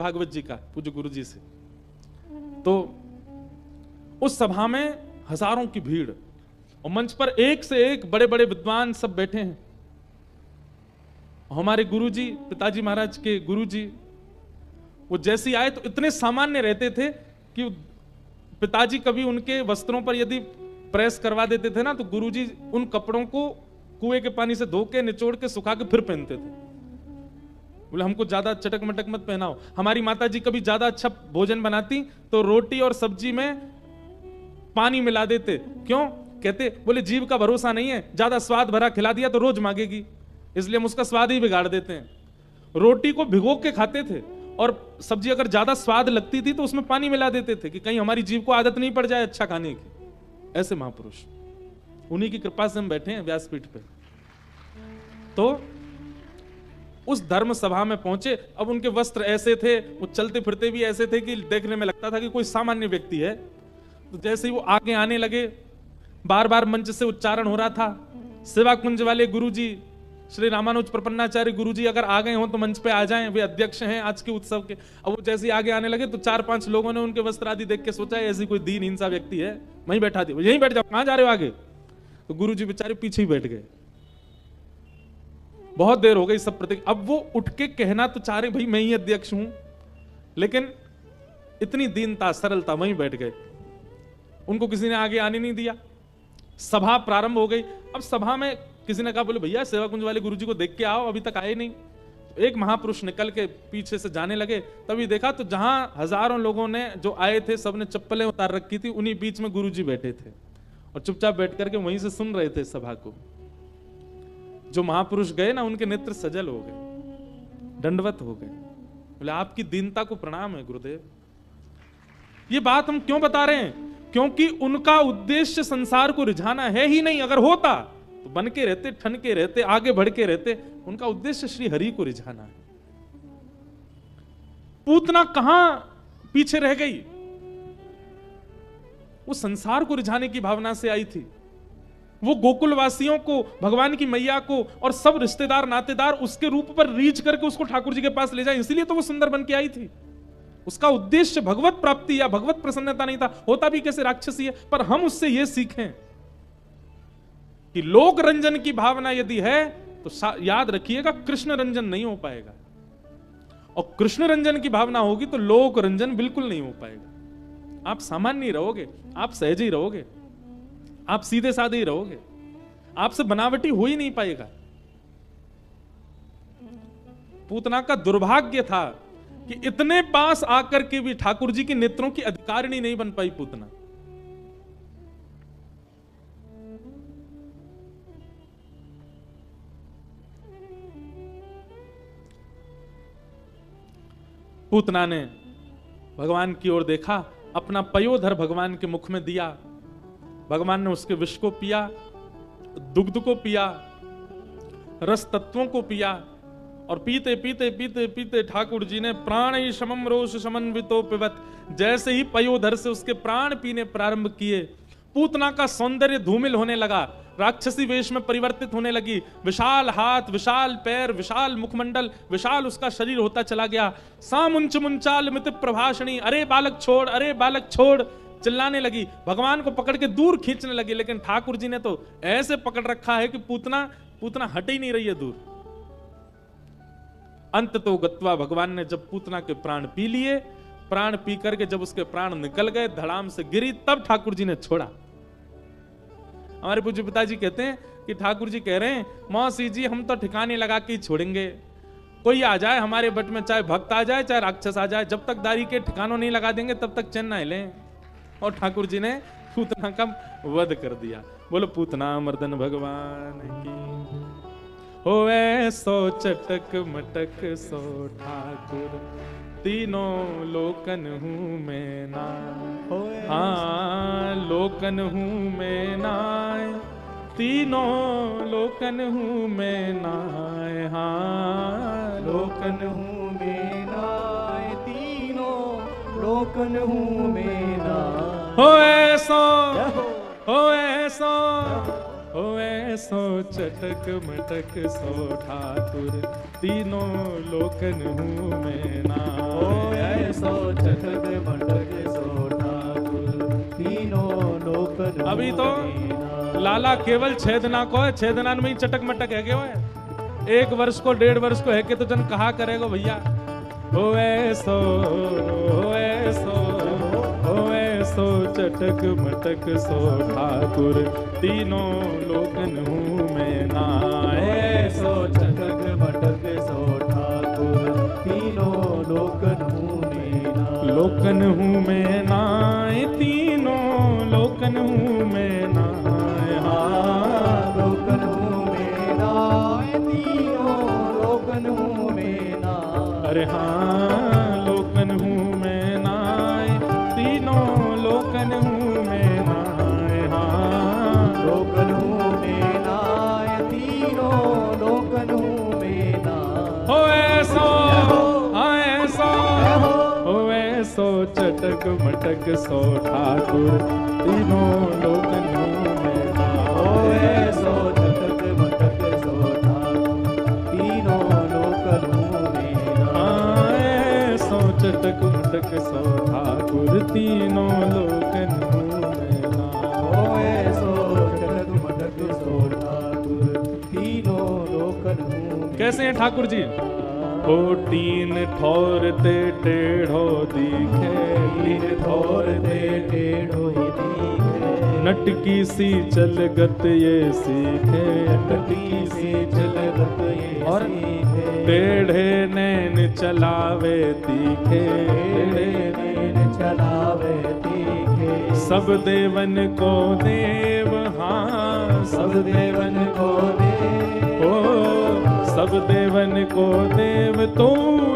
भागवत जी का पूज्य गुरु जी से। तो उस सभा में हजारों की भीड़ और मंच पर एक से एक बड़े बड़े विद्वान सब बैठे हैं। हमारे गुरुजी, पिताजी महाराज के गुरुजी, वो जैसे आए तो इतने सामान्य रहते थे कि पिताजी कभी उनके वस्त्रों पर यदि प्रेस करवा देते थे ना, तो गुरुजी उन कपड़ों को कुएं के पानी से धो के निचोड़ के सुखा के फिर पहनते थे। बोले हमको ज्यादा चटक मटक मत पहनाओ। हमारी माता जी कभी ज्यादा अच्छा भोजन बनाती तो रोटी और सब्जी में पानी मिला देते। क्यों? कहते बोले जीव का भरोसा नहीं है, ज्यादा स्वाद भरा खिला दिया तो रोज मांगेगी, इसलिए हम उसका स्वाद ही बिगाड़ देते हैं। रोटी को भिगो के खाते थे और सब्जी अगर ज्यादा स्वाद लगती थी तो उसमें पानी मिला देते थे कि कहीं हमारी जीव को आदत नहीं पड़ जाए अच्छा खाने की। ऐसे महापुरुष, उन्हीं की कृपा से हम बैठे हैं व्यासपीठ पे। तो उस धर्म सभा में पहुंचे। अब उनके वस्त्र ऐसे थे, वो चलते फिरते भी ऐसे थे कि देखने में लगता था कि कोई सामान्य व्यक्ति है। तो जैसे ही वो आगे आने लगे, बार बार मंच से उच्चारण हो रहा था, सेवा कुंज वाले गुरुजी श्री रामानुज प्रपन्नाचार्य गुरुजी अगर आ गए हो तो मंच पे आ जाएं, वे अध्यक्ष हैं आज के उत्सव के। अब वो जैसे ही आगे आने लगे तो 4-5 लोगों ने उनके वस्त्र आदि देख के सोचा ऐसी कोई दीनहीन सा व्यक्ति है, वहीं बैठा दिया, यहीं बैठ जाओ, कहां जा रहे हो आगे। तो गुरुजी बेचारे पीछे ही बैठ गए। बहुत देर हो गई सब प्रतीक। अब वो उठ के कहना तो चाह रहे भाई मैं ही अध्यक्ष हूं, लेकिन इतनी दीनता सरलता, वहीं बैठ गए। उनको किसी ने आगे आने नहीं दिया। सभा प्रारंभ हो गई। अब सभा में किसी ने कहा बोले भैया सेवा कुंज वाले गुरुजी को देख के आओ, अभी तक आए नहीं। तो एक महापुरुष निकल के पीछे से जाने लगे, तभी देखा तो जहां हजारों लोगों ने जो आए थे सबने चप्पलें उतार रखी थी, उन्हीं बीच में गुरुजी बैठे थे और चुपचाप बैठ करके वहीं से सुन रहे थे सभा को। जो महापुरुष गए ना, उनके नेत्र सजल हो गए, दंडवत हो गए, बोले आपकी दीनता को प्रणाम है गुरुदेव। ये बात हम क्यों बता रहे हैं? क्योंकि उनका उद्देश्य संसार को रिझाना है ही नहीं। अगर होता तो बन के रहते, ठन के रहते, आगे बढ़ के रहते। उनका उद्देश्य श्री हरि को रिझाना है। पूतना कहां पीछे रह गई? वो संसार को रिझाने की भावना से आई थी। वो गोकुल वासियों को, भगवान की मैया को और सब रिश्तेदार नातेदार उसके रूप पर रीझ करके उसको ठाकुर जी के पास ले जाए, इसीलिए तो वो सुंदर बन के आई थी। उसका उद्देश्य भगवत प्राप्ति या भगवत प्रसन्नता नहीं था। होता भी कैसे राक्षसी है। पर हम उससे यह सीखें कि लोक रंजन की भावना यदि है तो याद रखिएगा कृष्ण रंजन नहीं हो पाएगा, और कृष्ण रंजन की भावना होगी तो लोक रंजन बिल्कुल नहीं हो पाएगा। आप सामान्य ही रहोगे, आप सहज ही रहोगे, आप सीधे साधे ही रहोगे, आपसे बनावटी हो ही नहीं पाएगा। पूतना का दुर्भाग्य था कि इतने पास आकर के भी ठाकुर जी के नेत्रों की अधिकारिणी नहीं बन पाई पूतना। पूतना ने भगवान की ओर देखा, अपना पयोधर भगवान के मुख में दिया। भगवान ने उसके विष को पिया, दुग्ध को पिया, रस तत्वों को पिया, और पीते पीते पीते पीते ठाकुर जी ने प्राण शमम रोष समन्वितो पिबत, जैसे ही पयोधर से उसके प्राण पीने प्रारंभ किए, पूतना का सौंदर्य धूमिल होने लगा, राक्षसी वेश में परिवर्तित होने लगी। विशाल हाथ, विशाल पैर, विशाल मुखमंडल, विशाल उसका शरीर होता चला गया। सामुंच मुंचाल मित प्रभाषणी, अरे बालक छोड़, अरे बालक छोड़, चिल्लाने लगी। भगवान को पकड़ के दूर खींचने लगी, लेकिन ठाकुर जी ने तो ऐसे पकड़ रखा है कि पूतना हट ही नहीं रही है दूर। अंत तो गत्वा, भगवान ने जब पूतना के प्राण पी लिए, प्राण पी करके जब उसके प्राण निकल गए, धड़ाम से गिरी, तब ठाकुर जी ने छोड़ा। हमारे पूज्य पिताजी कहते हैं कि ठाकुर जी कह रहे हैं मौसी जी हम तो ठिकाने लगा के ही छोड़ेंगे। कोई आ जाए हमारे बट में, चाहे भक्त आ जाए चाहे राक्षस आ जाए, जब तक दारी के ठिकानों नहीं लगा देंगे तब तक चैन ना हिलें। और ठाकुर जी ने पूतना का वध कर दिया। बोलो पूतना मर्दन भगवान की। होवे सो चटक मटक सो ठाकुर, तीनों लोकन हूं मैं ना। हाँ लोकन हूं मैं नाय, तीनों लोकन हूं मैं नाय। हाँ लोकन हूं मैं नाय, तीनों लोकन हूं मैं नाय। हो ऐसा ओ ऐसो चटक मटक सो ठाकुर तीनों लोकन हूँ मैं ना। ओ ऐसो चटक मटक सो ठाकुर तीनों लोकन हूँ अभी तो मैं ना। लाला केवल छेदना को है, छेदना में ही चटक मटक है, क्यों है? 1 वर्ष को 1.5 वर्ष को है कि तो जन कहा करेगा भैया। ओ ऐसो चटक मटक सो ठाकुर तीनों लोकन हूँ मैं ना। ऐसो चटक मटक सो ठाकुर तीनों लोकन हूँ मैं ना। लोकन हूँ मैं ना, तीनों लोकन हूँ मैं ना। हाँ, लोकन हूँ मैं ना, तीनों लोकन हूँ मैं ना। अरे हाँ, लोकन हूँ मैं ना, तीनों लोकन हूँ मैं ना। हाँ, लोकन हूँ मैं ना, तीनों लोकन हूँ मैं ना। हो ऐसो, हो ऐसो चटक मटक सो ठाकुर तीनों लोकन हूँ मैं ना। ओ ऐसो चटक मटक सो ठाकुर तीनों लोकन हूँ मैं ना। हाँ, ऐसो चटक मटक सो ठाकुर तीनों लोकन हूँ मैं ना। ओ ऐसो चटक मटक सो ठाकुर तीनों लोकन हूँ मैं। कैसे हैं ठाकुर जी? ओ टीन ठोर ते टेढ़ो दिखे, तीन ठोर ते टेढ़ो ही दिखे। नटकी सी चलगत ये सीखे, नटकी सी चलगत ये और सीखे। टेढ़े नैन चलावे तीखे, टेढ़े नैन चलावे तीखे। सब देवन को देव, हाँ सब देवन को देव। ओ सब देवन को देव तू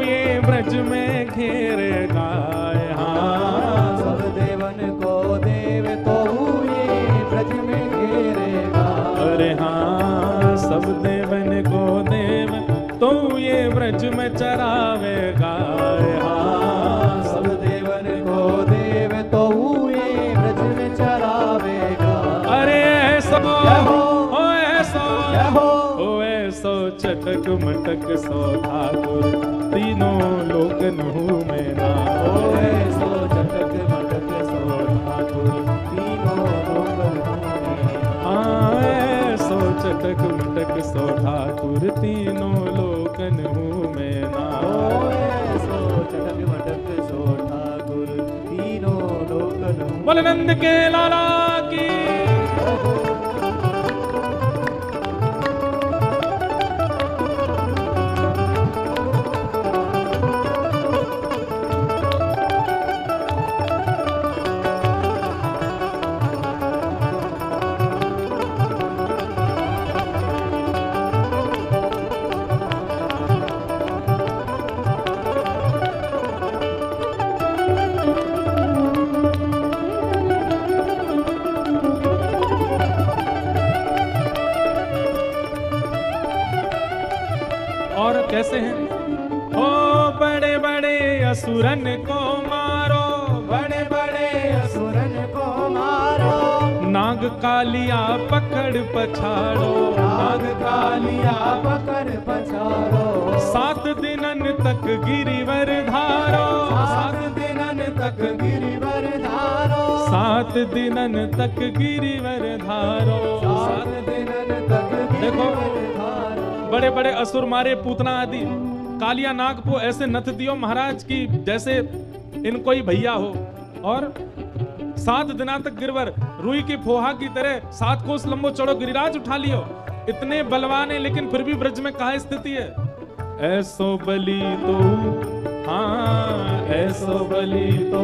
ये ब्रज में घेरे गाय। हाँ, सब देवन को देव तो ये ब्रज में घेरेगा। अरे हाँ, सब देवन को देव तो ये ब्रज में चरावे गाय। हाँ, सब देवन को देव तो ये ब्रज में चरावेगा। अरे ऐसो, ओ ऐसो, जय हो। ओ ऐसो चटक मटक सो ठाकुर तीनों लोकन हूँ मैं ना। ओ ऐसो चटक मटक सो ठाकुर तीनों लोकन हूँ मैं ना। हाँ, ऐसो चटक मटक सो ठाकुर तीनों लोकन हूँ मैं ना। ओ ऐसो चटक मटक सो ठाकुर तीनों लोकन हूँ। बोल नंद के लाला की। और कैसे हैं? ओ बड़े बड़े असुरन को मारो, बड़े बड़े असुरन को मारो। नाग कालिया पकड़ पछाड़ो, नाग कालिया पकड़ पछाड़ो। 7 दिनन तक गिरिवर धारो, 7 दिनन तक गिरिवर धारो। 7 दिनन तक गिरिवर धारो। 7 दिनन तक देखो, गिरिवर धारो। बड़े बड़े असुर मारे, पूतना आदि, कालिया नाग को ऐसे नथ दियो महाराज की जैसे इनको ही भैया हो। और 7 दिना तक गिरवर रुई की फोहा की तरह 7 कोस लंबो चौड़ो गिरिराज उठा लियो। इतने बलवान है लेकिन फिर भी ब्रज में कहा स्थिति है? ऐसो बली तो, हाँ ऐसो बली तो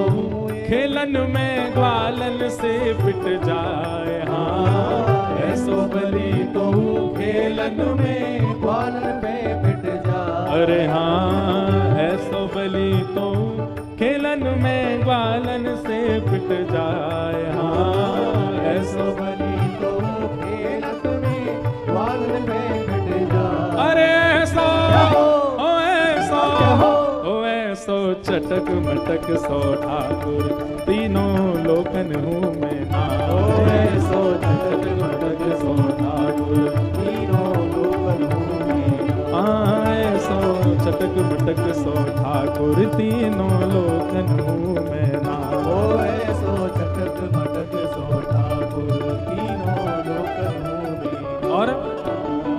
खेलन में ग्वालन से पिट जाए। हाँ, ऐसो बली तो खेलन में ग्वालन पे पिट जाए। अरे हाँ, ऐसो बली तो खेलन में ग्वालन से पिट जाए। हाँ, ऐसो बली तो खेलन में ग्वालन पे पिट जाए। अरे ऐसो, ओ ऐसो, हो। ओ ऐसो चटक मटक सो ठाकुर तीनों लोकन हूँ मैं ना। ओ ऐसो चटक मटक सो चटक मटक सो ठाकुर तीनों लोकन में नाम। ओ ऐसो चटक मटक सो ठाकुर तीनों लोकन में। और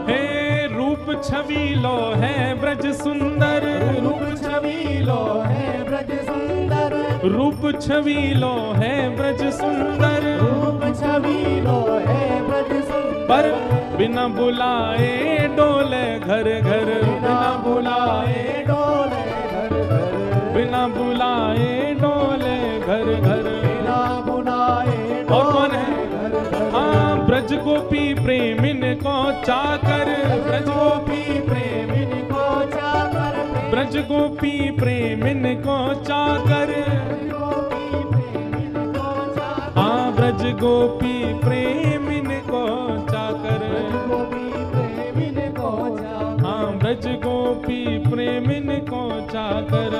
हे रूप छबीलो है ब्रज सुंदर, रूप छबीलो है ब्रज सुंदर, रूप छबीलो है ब्रज सुंदर, रूप छबीलो है ब्रज सुंदर। पर बिना बुलाए डोले घर घर, बिना बुलाए डोले घर घर, बिना बुलाए डोले घर घर। बिना बुलाए और कौन है? घर घर। हाँ ब्रज गोपी प्रेमिन को चाकर, ब्रज गोपी प्रेमिन को चाकर, ब्रज गोपी प्रेमिन को चाकर, गोपी प्रेमिन को चाकर, हाँ ब्रज गोपी प्रेमिन को चाकर, गोपी प्रेमिन को चाकर, हाँ ब्रज गोपी प्रेमिन को चाकर।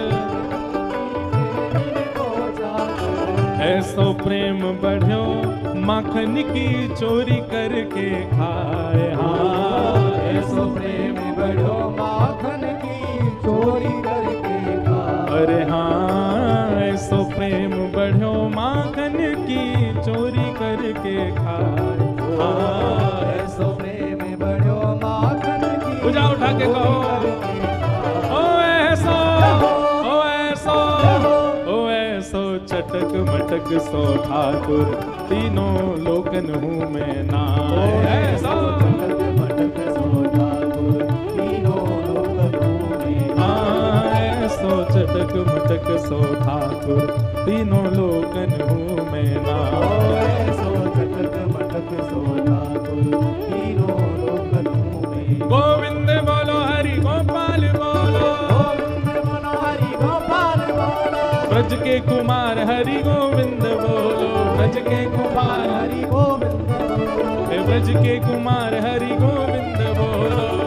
प्रेमिन को चाकर। ऐसो प्रेम बढ़्यो माखन की चोरी करके खाए, हाँ ऐसो प्रेम बढ़ो माखन की चोरी करके खाए। अरे हाँ ऐसो प्रेम बढ़्यो माखन की चोरी करके खाए, हाँ ऐसो प्रेम बढ़ो माखन की भुजा उठा के कहो, ओ ऐसो, ओ ऐसो, ओ ऐसो चटक मटक सो ठाकुर तीनों लोकन हूँ मैं नाम। ऐसो चटक मटक सो ठाकुर तीनों लोकन में। हाँ ऐसो चटक मटक सो ठाकुर तीनों लोकन हूँ मैं नाम। ऐसो चटक मटक सो ठाकुर तीनों लोकन में। गोविंद बोलो हरि गोपाल बोलो, गोविंद बोलो हरि गोपाल बोलो, ब्रज के कुमार हरि गोविंद बोलो, ब्रज के कुमार हरि गोविंद बोलो, ब्रज के कुमार हरि गोविंद बोलो।